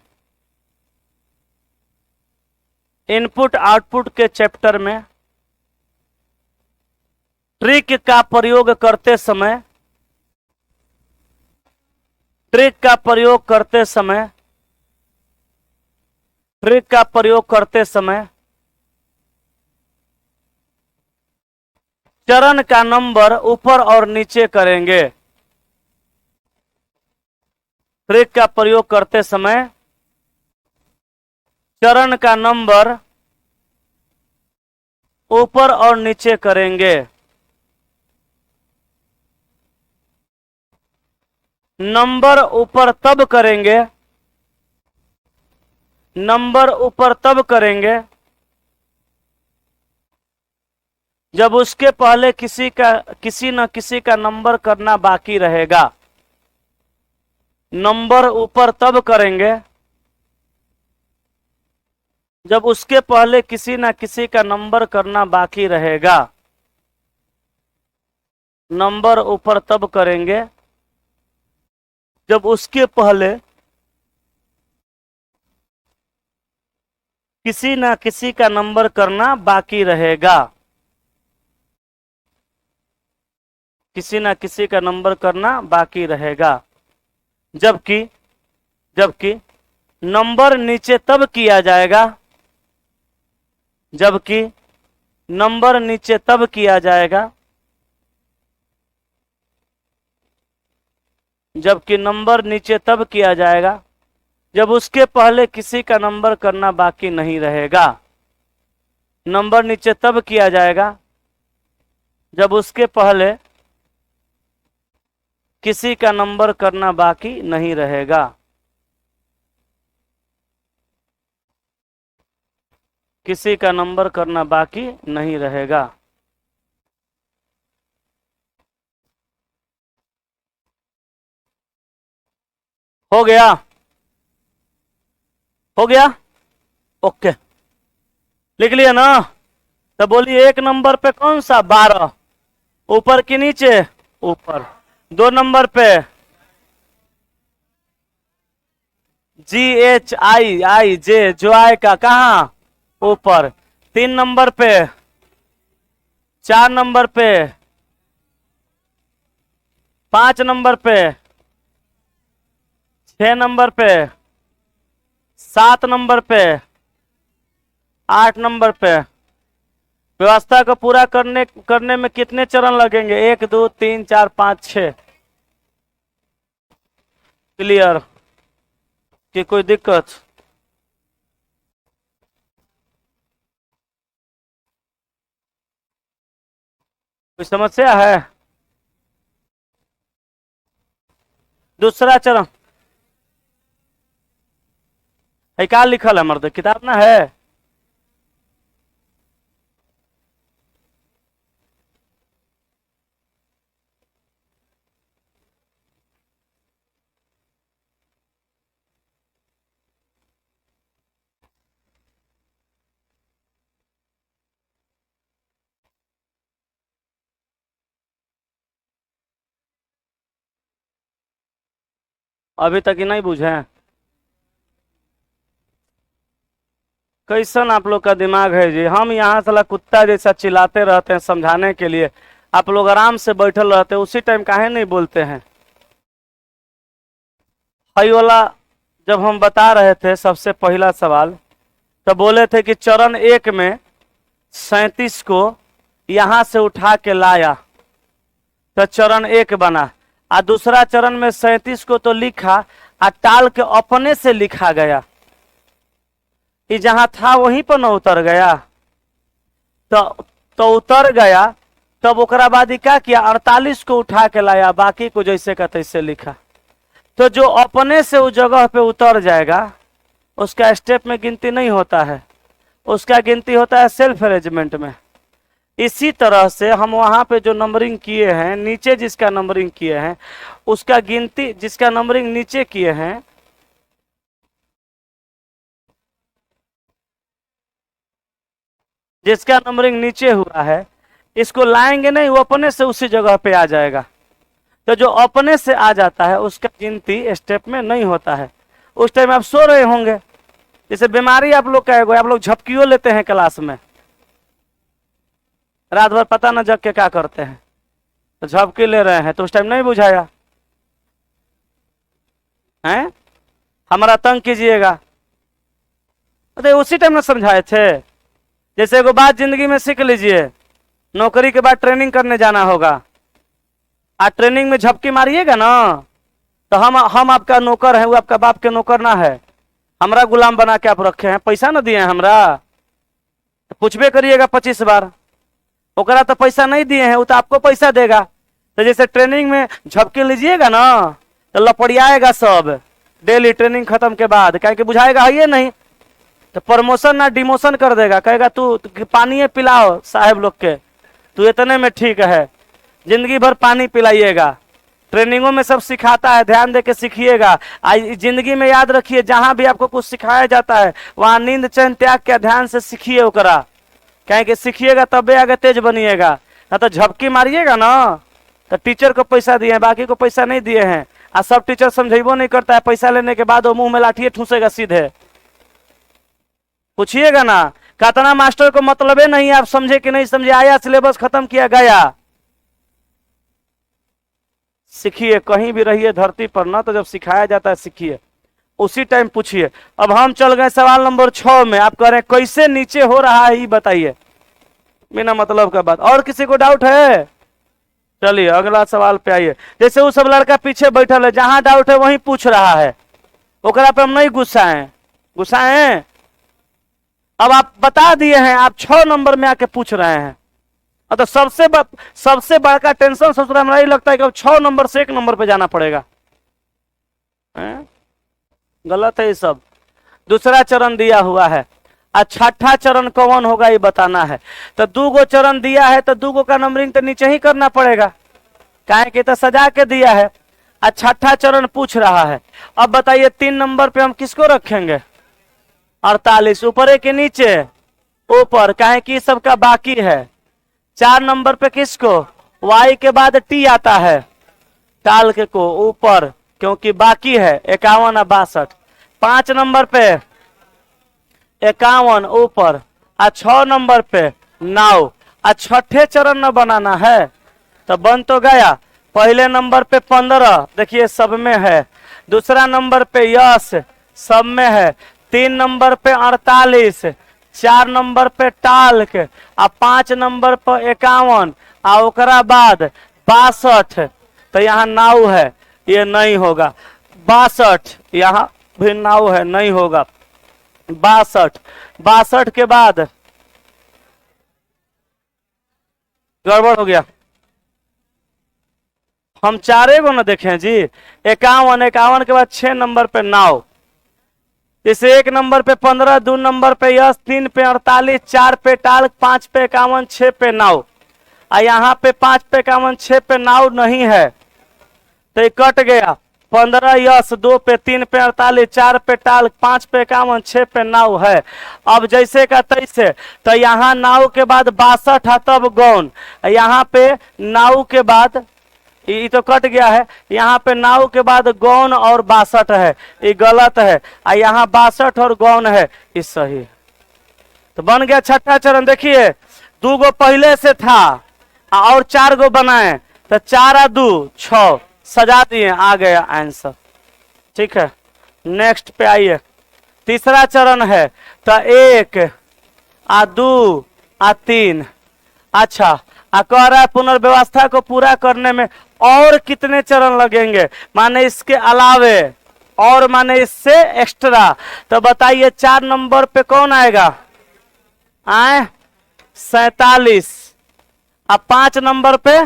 इनपुट आउटपुट के चैप्टर में ट्रिक का प्रयोग करते समय, ट्रिक का प्रयोग करते समय, ट्रिक का प्रयोग करते समय चरण का नंबर ऊपर और नीचे करेंगे। ट्रिक का प्रयोग करते समय चरण का नंबर ऊपर और नीचे करेंगे। नंबर ऊपर तब करेंगे, नंबर ऊपर तब करेंगे जब उसके पहले किसी न किसी का नंबर करना बाकी रहेगा। नंबर ऊपर तब करेंगे जब उसके पहले किसी न किसी का नंबर करना बाकी रहेगा। नंबर ऊपर तब करेंगे जब उसके पहले किसी न किसी का नंबर करना बाकी रहेगा। किसी न किसी का नंबर करना बाकी रहेगा। जबकि जबकि नंबर नीचे तब किया जाएगा, जबकि नंबर नीचे तब किया जाएगा जबकि नंबर नीचे तब किया जाएगा जब उसके पहले किसी का नंबर करना बाकी नहीं रहेगा। नंबर नीचे तब किया जाएगा जब उसके पहले किसी का नंबर करना बाकी नहीं रहेगा। किसी का नंबर करना बाकी नहीं रहेगा। हो गया, हो गया, ओके, लिख लिया ना। तो बोलिए एक नंबर पे कौन सा 12, ऊपर की नीचे, ऊपर। 2 नंबर पे GHIIJ जो आएगा कहाँ, ऊपर। 3 नंबर पे, 4 नंबर पे, 5 नंबर पे, 6 नंबर पे, 7 नंबर पे, 8 नंबर पे। व्यवस्था को पूरा करने में कितने चरण लगेंगे? 1 2 3 4 5 6। क्लियर? कि कोई दिक्कत? कोई समस्या है? दूसरा चरण है, क्या लिखल है मर्द? किताब ना है? अभी तक ही नहीं बुझे? कैसन आप लोग का दिमाग है जी? हम यहाँ साला कुत्ता जैसा चिल्लाते रहते हैं समझाने के लिए, आप लोग आराम से बैठल रहते हैं, उसी टाइम काहे नहीं बोलते हैं? हाई वाला जब हम बता रहे थे सबसे पहला सवाल, तो बोले थे कि चरण 1 में 37 को यहां से उठा के लाया तो चरण 1 बना, और दूसरा चरण में 37 को तो लिखा और टाल के अपने से लिखा गया। ये जहां था वहीं पर न उतर गया, तो उतर गया। तब ओकरा बाद ही क्या किया? 48 को उठा के लाया, बाकी को जैसे का तैसे लिखा। तो जो अपने से उस जगह पे उतर जाएगा उसका स्टेप में गिनती नहीं होता है, उसका गिनती होता है सेल्फ अरेंजमेंट में। इसी तरह से हम वहां पे जो नंबरिंग किए हैं, नीचे जिसका नंबरिंग किए हैं उसका गिनती, जिसका नंबरिंग नीचे किए हैं जिसका नंबरिंग नीचे हुआ है इसको लाएंगे नहीं, वो अपने से उसी जगह पे आ जाएगा। तो जो अपने से आ जाता है उसका गिनती स्टेप में नहीं होता है। उस टाइम आप सो रहे होंगे, जैसे बीमारी आप लोग का है, आप लोग झपकियों लेते हैं क्लास में, रात भर पता न जग के क्या करते हैं, तो झपकी ले रहे हैं तो उस टाइम नहीं बुझाया हैं, हमारा तंग कीजिएगा। अरे उसी टाइम में समझाए थे। जैसे एगो बात जिंदगी में सीख लीजिए, नौकरी के बाद ट्रेनिंग करने जाना होगा, आज ट्रेनिंग में झपकी मारिएगा ना तो हम आपका नौकर है, वो आपका बाप के नौकर ना है, हमरा गुलाम बना के आप रखे हैं, पैसा ना दिए हैं हमरा, तो पूछबे करिएगा 25 बार। ओकरा तो पैसा नहीं दिए हैं, वो तो आपको पैसा देगा। तो जैसे ट्रेनिंग में झपकी लीजिएगा ना तो लपड़ियाएगा सब, डेली ट्रेनिंग खत्म के बाद, कह के बुझाएगा है ये नहीं, तो प्रमोशन ना डिमोशन कर देगा, कहेगा तू पानी पिलाओ साहब लोग के, तू इतने में ठीक है, जिंदगी भर पानी पिलाइएगा। ट्रेनिंगों में सब सिखाता है, ध्यान दे के सीखिएगा। जिंदगी में याद रखिए, जहां भी आपको कुछ सिखाया जाता है वहां नींद चैन त्याग के ध्यान से सीखिए ओकरा, कहें कि सीखिएगा तबे आगे तेज बनिएगा। ना तो झपकी मारिएगा ना तो टीचर को पैसा दिए हैं, बाकी को पैसा नहीं दिए हैं, और सब टीचर समझेबो नहीं करता है, पैसा लेने के बाद वो मुंह में लाठिए ठूसेगा सीधे। पूछिएगा ना, कितना मास्टर को मतलबे नहीं, आप समझे कि नहीं समझे, आया सिलेबस खत्म किया गया। सीखिए, कहीं भी रहिए धरती पर ना, तो जब सिखाया जाता है सीखिए, उसी टाइम पूछिए। अब हम चल गए सवाल नंबर 6 में, आप कह रहे हैं कैसे नीचे हो रहा है ये बताइए, बिना मतलब का बात। और किसी को डाउट है? चलिए अगला सवाल पे आइए। जैसे वो सब लड़का पीछे बैठल है, जहां डाउट है वहीं पूछ रहा है, ओकरा पे हम नहीं गुस्साए। अब आप बता दिए हैं, आप 6 नंबर में आके पूछ रहे हैं, तो सबसे बड़का टेंशन ससुरा में नहीं लगता है कि अब 6 नंबर से 1 नंबर पे जाना पड़ेगा। गलत है ये सब। दूसरा चरण दिया हुआ है, और छठा चरण कौन होगा ये बताना है। तो 2 गो चरण दिया है, तो 2 गो का नंबरिंग तो नीचे ही करना पड़ेगा, काहे कि तो सजा के दिया है। और छठा चरण पूछ रहा है। अब बताइए 3 नंबर पे हम किसको रखेंगे? 48। ऊपर है कि नीचे? ऊपर, काहे कि सबका बाकी है। 4 नंबर पे किसको? वाई के बाद टी आता है, टाल के को ऊपर, क्योंकि बाकी है 51 और 62। 5 नंबर पे 51 ऊपर, और 6 नंबर पे 9। और छठे चरण न बनाना है तो बन तो गया। पहले नंबर पे 15 देखिए सब में है, दूसरा नंबर पे यस सब में है, 3 नंबर पे 48, 4 नंबर पे टाल्क, और 5 नंबर पर 51, और ओकरा बाद 62। तो यहाँ 9 है, ये नहीं होगा। 62 यहाँ भी 9 है, नहीं होगा। 62 के बाद गड़बड़ हो गया, हम 4 गो न देखें जी। 51 के बाद 6 नंबर पे 9, जैसे 1 नंबर पे 15, 2 नंबर पे यस, 3 पे 48, 4 पे टाल्क, 5 पे 51, 6 पे 9। और यहाँ पे 5 पे 51, 6 पे 9 नहीं है, तो ये कट गया। 15 यस, 2 पे, 3 पे 48, 4 पे टाल्क, 5 पे 51, 6 पे 9 है। अब जैसे का तैसे, तो यहाँ 9 के बाद 62 है, तब गौन। यहाँ पे 9 के बाद ये तो कट गया है, यहाँ पे 9 के बाद गौन और 62 है, ये गलत है। और यहाँ 62 और गौन है, ये सही है। तो बन गया छठा चरण। देखिए 2 गो पहले से था और 4 गो बनाए, तो 4 और 2 6 सजा दिए, आ गया आंसर। ठीक है, नेक्स्ट पे आइए। तीसरा चरण है, तो 1 और 2 और 3। अच्छा, कह रहा है पुनर्व्यवस्था को पूरा करने में और कितने चरण लगेंगे, माने इसके अलावे, और माने इससे एक्स्ट्रा। तो बताइए 4 नंबर पे कौन आएगा? 47। अब 5 नंबर पे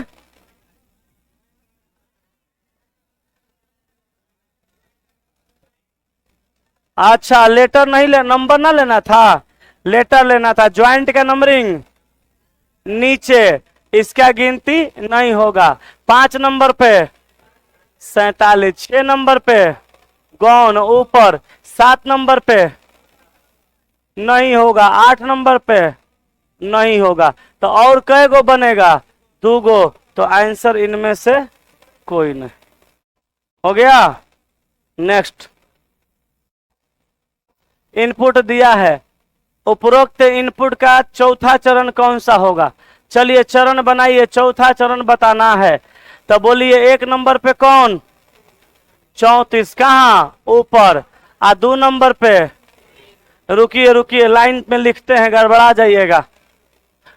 अच्छा लेटर नहीं ले, नंबर ना लेना था, लेटर लेना था। ज्वाइंट का नंबरिंग नीचे, इसका गिनती नहीं होगा। 5 नंबर पे 47, 6 नंबर पे गौन ऊपर, 7 नंबर पे नहीं होगा, 8 नंबर पे नहीं होगा। तो और कै गो बनेगा? 2 गो। तो आंसर इनमें से कोई नहीं। हो गया। नेक्स्ट, इनपुट दिया है, उपरोक्त इनपुट का चौथा चरण कौन सा होगा? चलिए चरण बनाइए, चौथा चरण बताना है। तो बोलिए 1 नंबर पे कौन? 34। कहाँ? ऊपर। 2 नंबर पे, रुकिए रुकिए, लाइन में लिखते हैं, गड़बड़ा जाइएगा।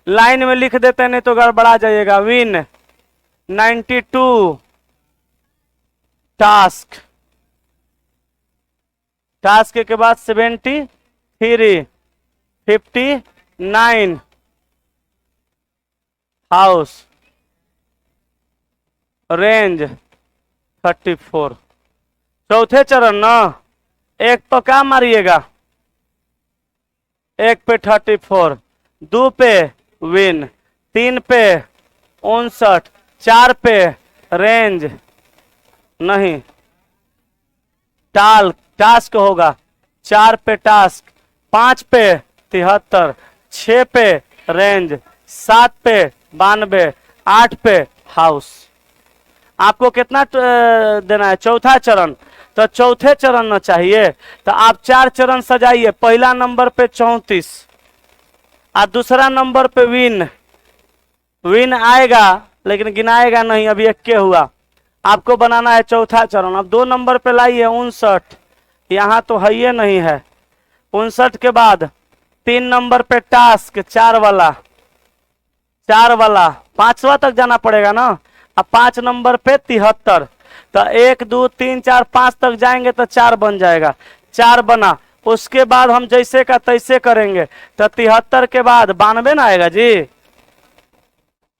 लाइन में लिख देते नहीं तो गड़बड़ा जाइएगा। विन 92 टास्क, टास्क के बाद 73, 59 हाउस, रेंज 34। चौथे चरण ना, 1 तो क्या मारिएगा? 1 पे 34, 2 पे विन, 3 पे 59, 4 पे रेंज नहीं, टास्क होगा, 4 पे टास्क, 5 पे 73, 6 पे रेंज, 7 पे 92, 8 पे हाउस। आपको कितना देना है? चौथा चरण। तो चौथे चरण न चाहिए तो आप 4 चरण सजाइए। पहला नंबर पे 34 और दूसरा नंबर पे विन, विन आएगा लेकिन गिनाएगा नहीं, अभी 1 हुआ। आपको बनाना है चौथा चरण। अब 2 नंबर पे लाइए 59, यहाँ तो है ये नहीं है। 59 के बाद 3 नंबर पे टास्क, 4 वाला, 5वां तक जाना पड़ेगा ना। अब 5 नंबर पे 73, तो 1 2 3 4 5 तक जाएंगे तो 4 बन जाएगा। 4 बना, उसके बाद हम जैसे का तैसे करेंगे। तो 73 के बाद 92 ना आएगा जी।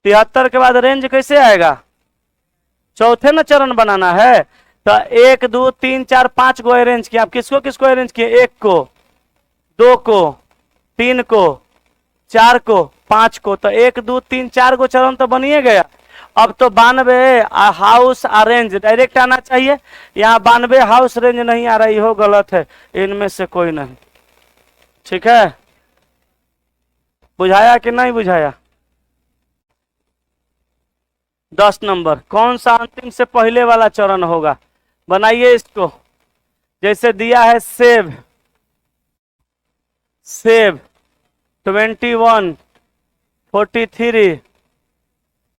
73 के बाद रेंज कैसे आएगा? चौथे न चरण बनाना है। तो 1 2 3 4 5 को अरेंज किया। आप किसको किसको अरेंज किए? 1 को, 2 को, 3 को, 4 को, 5 को। तो 1 2 3 4 को चरण तो बनिए गया। अब तो 92 हाउस अरेंज डायरेक्ट आना चाहिए। यहाँ 92 हाउस रेंज नहीं आ रही हो, गलत है। इनमें से कोई नहीं। ठीक है, बुझाया कि नहीं बुझाया? 10 नंबर कौन सा अंतिम से पहले वाला चरण होगा? बनाइए इसको। जैसे दिया है सेव, 21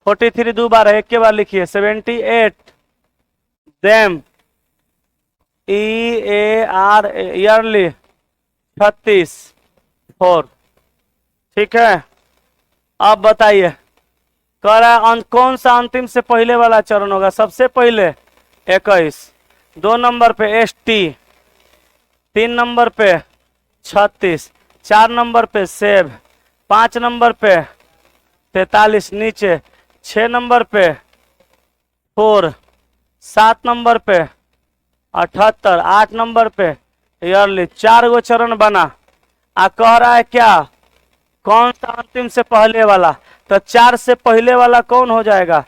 43 दो बार है, एक के बार लिखिए। 78 देम, ईयरली 36 4। ठीक है, अब बताइए कह रहा है कौन सा अंतिम से पहले वाला चरण होगा? सबसे पहले 21, 2 नंबर पे ST, 3 नंबर पे 36, 4 नंबर पे सेव, 5 नंबर पे 43 नीचे, 6 नंबर पे 4, 7 नंबर पे 78, 8 नंबर पे ईयरली। 4 गो चरण बना। कह रहा है क्या? कौन सा अंतिम से पहले वाला? तो 4 से पहले वाला कौन हो जाएगा?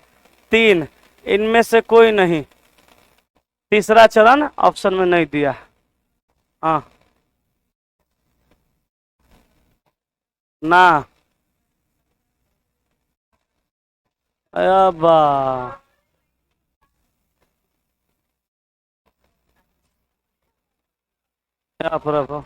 3। इनमें से कोई नहीं। तीसरा चरण ऑप्शन में नहीं दिया। हाँ ना, अब प्रभु,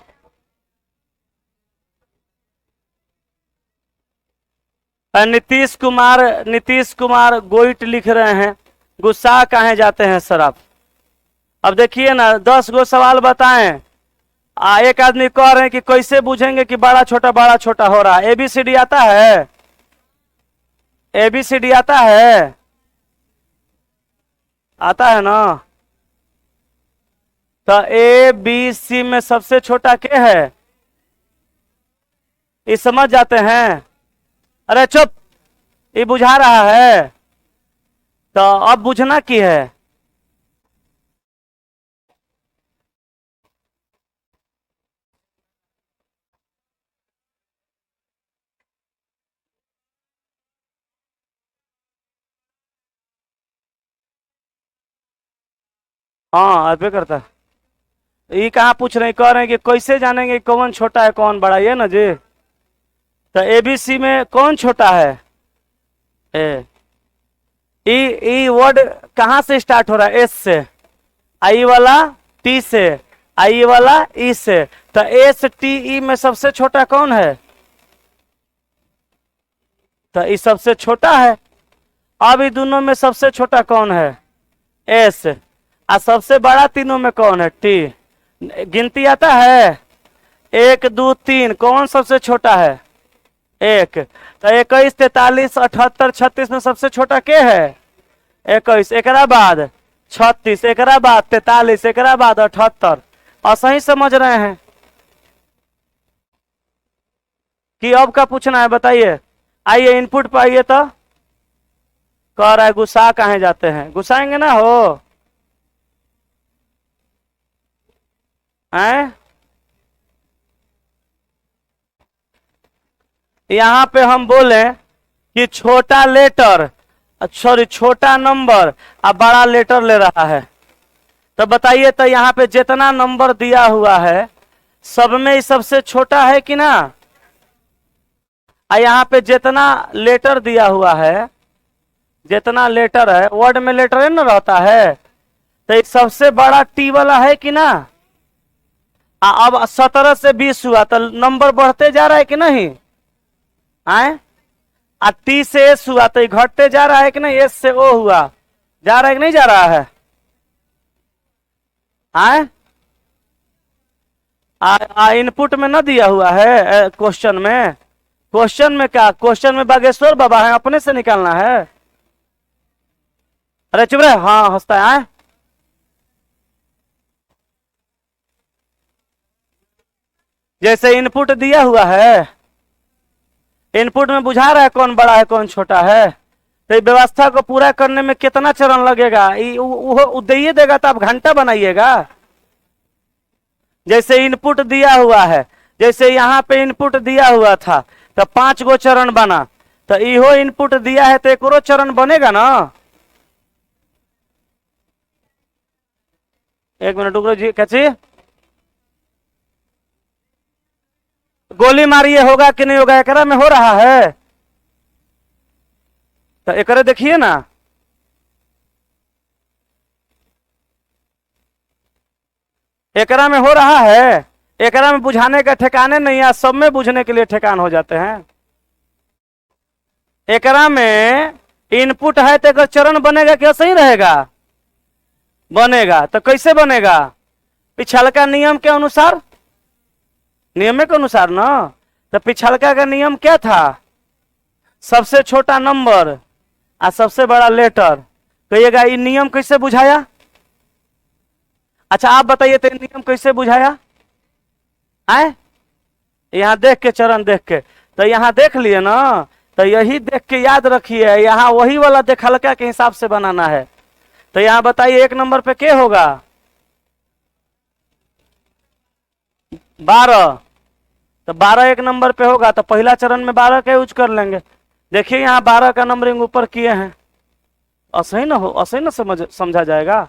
नीतीश कुमार गोइट लिख रहे हैं। गुस्सा काहे जाते हैं सर आप? अब देखिए ना, 10 गो सवाल बताएं। एक आदमी कह रहे हैं कि कैसे पूछेंगे कि बड़ा छोटा हो रहा है? ABCD आता है? ABCD आता है? आता है ना? तो ABC में सबसे छोटा क्या है? ये समझ जाते हैं? अरे चुप, ये बुझा रहा है। तो अब बुझना की है? हाँ अबे करता है। ये कहाँ पूछ रहे हैं? कह रहे हैं कि कैसे जानेंगे कौन छोटा है कौन बड़ा, ये ना जी। तो एबीसी में कौन छोटा है? ए। ई वर्ड कहां से स्टार्ट हो रहा है? एस से। आई वाला टी से, आई वाला ई से। तो एस टी ई में सबसे छोटा कौन है? तो ई सबसे छोटा है। अब इन दोनों में सबसे छोटा कौन है? एस। और सबसे बड़ा तीनों में कौन है? टी। गिनती आता है 1 2 3, कौन सबसे छोटा है? 1। तो 21 43 78 36 में सबसे छोटा के है? 21। एक बाद 36, एक बाद 43, एक बाद 78। और सही समझ रहे हैं कि अब का पूछना है? बताइए। आइए इनपुट पे आइए। तो कह रहा है गुस्सा कहाँ जाते हैं? गुस्साएंगे ना हो हैं? यहां पे हम बोले कि छोटा लेटर, सॉरी छोटा नंबर और बड़ा लेटर ले रहा है। तो बताइए, तो यहाँ पे जितना नंबर दिया हुआ है सब में ही सबसे छोटा है कि ना? और यहाँ पे जितना लेटर दिया हुआ है, जितना लेटर है, वर्ड में लेटर है ना रहता है, तो एक सबसे बड़ा टी वाला है कि ना? अब 17 से 20 हुआ तो नंबर बढ़ते जा रहा है कि नहीं? आए? आ टी से एस हुआ तो घटते जा रहा है कि नहीं? एस से ओ हुआ, जा रहा है कि नहीं जा रहा है? आए? इनपुट में ना दिया हुआ है क्वेश्चन में। क्वेश्चन में क्या? क्वेश्चन में बागेश्वर बाबा है, अपने से निकालना है। अरे चुप रहे। हाँ हंसता है। जैसे इनपुट दिया हुआ है, इनपुट में बुझा रहा है कौन बड़ा है कौन छोटा है। तो इस व्यवस्था को पूरा करने में कितना चरण लगेगा? वो दे देगा तो आप घंटा बनाइएगा। जैसे इनपुट दिया हुआ है, जैसे यहाँ पे इनपुट दिया हुआ था तो 5 गो चरण बना, तो इहो इनपुट दिया है तो एक और चरण बनेगा ना? 1 मिनट रुको जी। कैसी गोली मारिए, होगा कि नहीं होगा? एकरा में हो रहा है तो एकरे देखिए ना। एकरा में हो रहा है, एकरा में बुझाने का ठिकाने नहीं है, सब में बुझने के लिए ठिकान हो जाते हैं। एकरा में इनपुट है तो चरण बनेगा क्या? सही रहेगा? बनेगा। तो कैसे बनेगा? पिछलका नियम के अनुसार, नियम के अनुसार ना। तो पिछलका का नियम क्या था? सबसे छोटा नंबर और सबसे बड़ा लेटर। कहिएगा ये नियम कैसे बुझाया? अच्छा आप बताइए तो नियम कैसे बुझाया? आए? यहाँ देख के, चरण देख के। तो यहाँ देख लिए ना, तो यही देख के याद रखिए, यहाँ वही वाला देखलका के हिसाब से बनाना है। तो यहाँ बताइए 1 नंबर पे क्या होगा? 12। तो 12 1 नंबर पे होगा तो पहला चरण में 12 का यूज कर लेंगे। देखिए यहाँ 12 का नंबरिंग ऊपर किए हैं। असही ना हो, असही ना समझा जाएगा।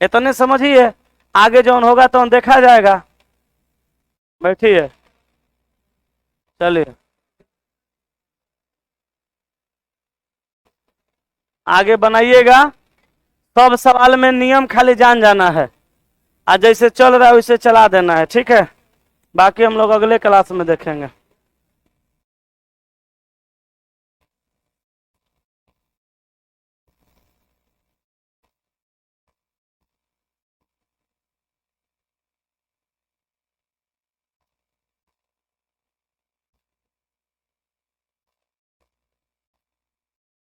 इतने समझिए, आगे जौन होगा तो देखा जाएगा। बैठिए, चलिए आगे बनाइएगा। सब सवाल में नियम खाली जान जाना है, आज जैसे चल रहा है वैसे चला देना है। ठीक है, बाकी हम लोग अगले क्लास में देखेंगे।